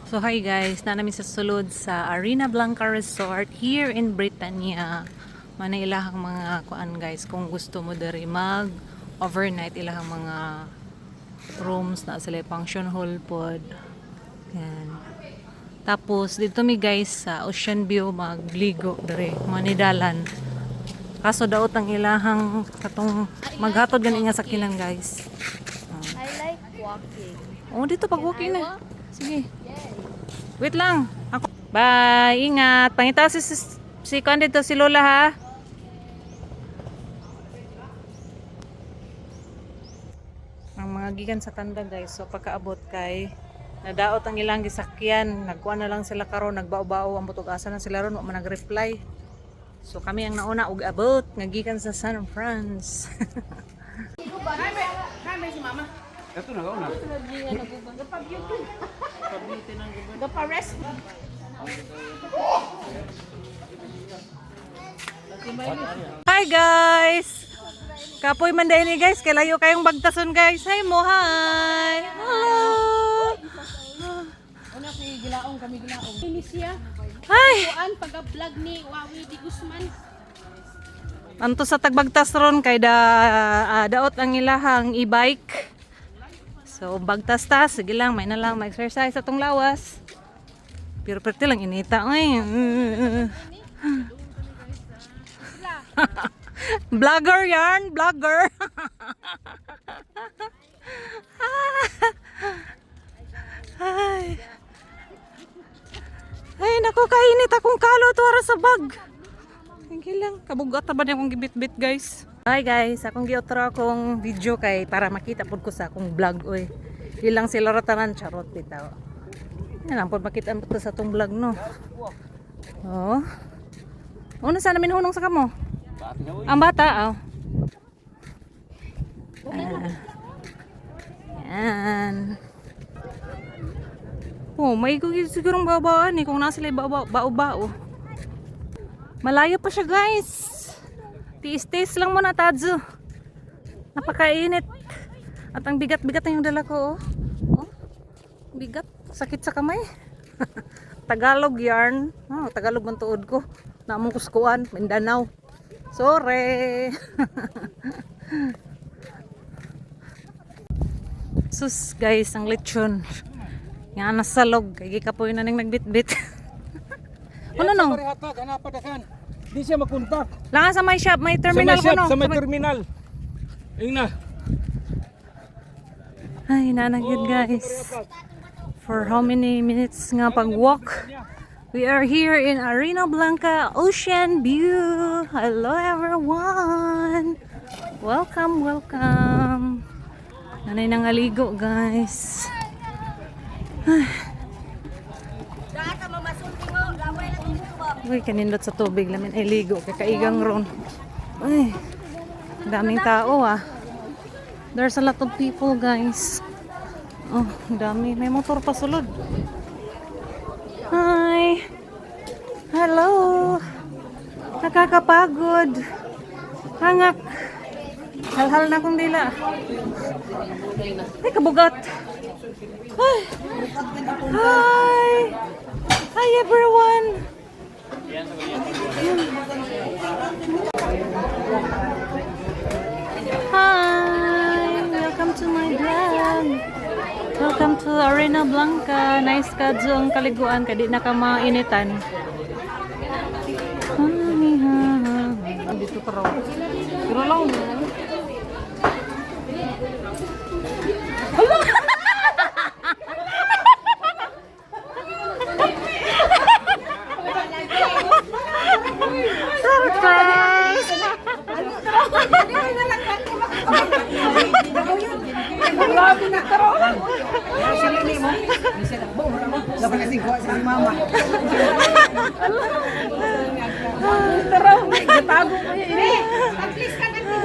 So hi guys, na namin sa sulod sa Arena Blanca Resort here in Britannia. Mana ilahang mga kuan guys, kung gusto mo diri mag overnight ilahang mga rooms na sila function hall pod. Yan. Tapos dito mi guys sa Ocean View magligo diri, manidalan. Kaso daot ang ilahang katong maghatod gani nga sakinan guys. I like walking. Oh, dito pag walking na. Sige. Wait lang. Ako. Bye. Ingat. Pangita si Kuan dito si Lola ha. Ang mga gikan sa tanda guys. So pagkaabot kay nadaot ang ilang gisakyan. Nagkuan na lang sila karon, nagbao-bao ang butog-asa na sila ron, wa man nag-reply. So kami ang nauna og abot ngagikan sa San France. Hi, si Mama. Ito na kauna. Gapa-rest. Hi guys! Kapoy man dahil ni guys, kay layo kayong bagtason guys. Hi mo, hi! Hello! Una kay gilaong kami gilaong. Ini siya. Hi! Kuan pag-vlog ni Wawi Di Guzman. Anto sa tagbagtas ron kay daot ang ilahang e-bike. So bagtas-tas, sige lang, may na lang mag-exercise atong lawas. Pero perte lang inita ay. Vlogger yarn, vlogger. Ay, naku, kainit akong kalot wara sa bag. Sige lang, kabugat ba niya akong gibit-bit guys. Hi guys, akong giotro akong video kay para makita pud ko sa akong vlog oy. Ilang sila ratanan charot bitaw. Yan lang pud makita mo to sa atong vlog no. Oh. Ano sa namin hunong sa kamo? Ang bata oh. Yan. Oh, may sigurong babaan eh kung nasa sila bao-bao. Malayo pa siya guys. Tiis-tiis lang muna Tadzo. Napakainit. At ang bigat-bigat na yung dala ko oh. Oh. Bigat. Sakit sa kamay. Tagalog yarn. Oh, Tagalog man tuod ko. Namong kuskuan. Mindanao. Sorry. Sus guys, ang lechon. Nga nasalog. Kaya kapoy na nang nagbit-bit. Ano no? Di siya makontak. Lang sa may shop, may terminal ko no. Sa may terminal. Ayun na. Ay, nanagid guys. For how many minutes nga pag-walk? We are here in Arena Blanca Ocean View. Hello everyone. Welcome, welcome. Nanay nang aligo guys. Uy, kanindot sa tubig lamin ay ligo kay kaigang ron. Ay, daming tao ah. There's a lot of people guys. Oh, dami. May motor pa sulod. Hi. Hello. Nakakapagod. Hangak. Halhal na kong dila. Ay, kabugat. Hi. Hi. Hi everyone. Hi, welcome to my vlog. Welcome to Arena Blanca. Nice kadyo ang kaliguan kadi na ka mainitan. Dito ka raw. Pero lang. Surprise!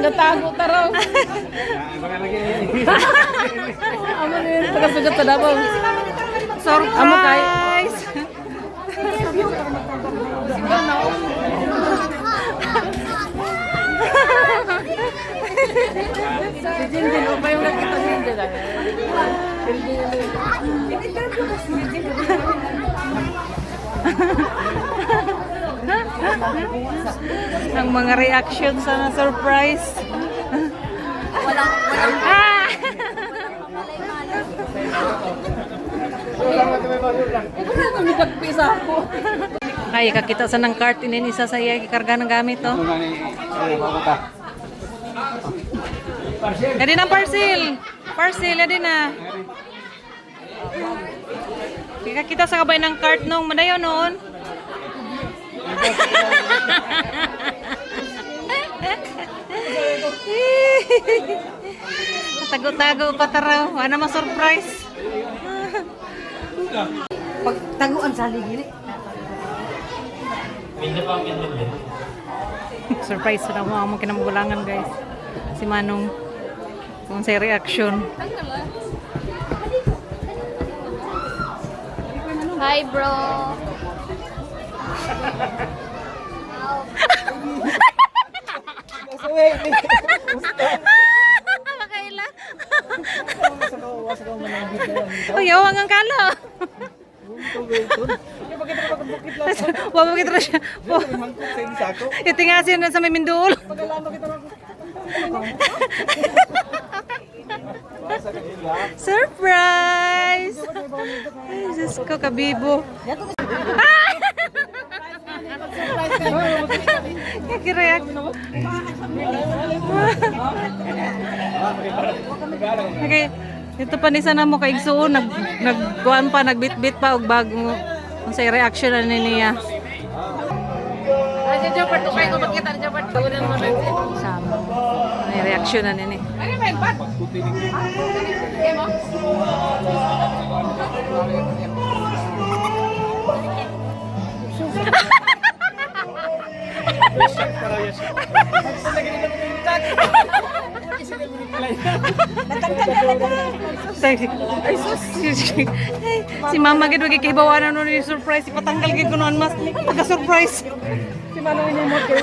Gatago tarong. Amo ni taga-sugat sa Davao. Surprise! Si Jinjin, o pa yung nakita si Jinjin. Ang mga reaction sa na-surprise. Walang Ah! Nagpisa ako. Ay, kakita sa ng cart inin isa sa iya ikarga ng gamit, no? Edi na parcel. Parcel, edi na. Kakita sa kabay ng cart nung madayo noon. Tago-tago pa taraw. Ano ma surprise? Pagtaguan sa ligili. Surprise na mo kinamugulangan, guys. Si Manong kung sa reaction. Hi, bro. Makaila. Oh, yawang ang kalo. Wa mo kita siya. Itingasin na sa may mindul. Surprise! Ay, Diyos ko, kabibo. Nag-react. Okay, ito pa ni sana mo kaigsuon, nagkuhan pa, nagbit-bit pa, og bago kung sa reaction na niya. Ay, dyan pa. Tukay ko makita dyan pa. Tugunan mo lang siya. Sama. May reaction na nini. Ano ba yung bat? Okay mo? Ay, si Mama gid wagi kibawanan no ni surprise ipatanggal gid ko noon mas pagka surprise. Si Manong ini mo kayo.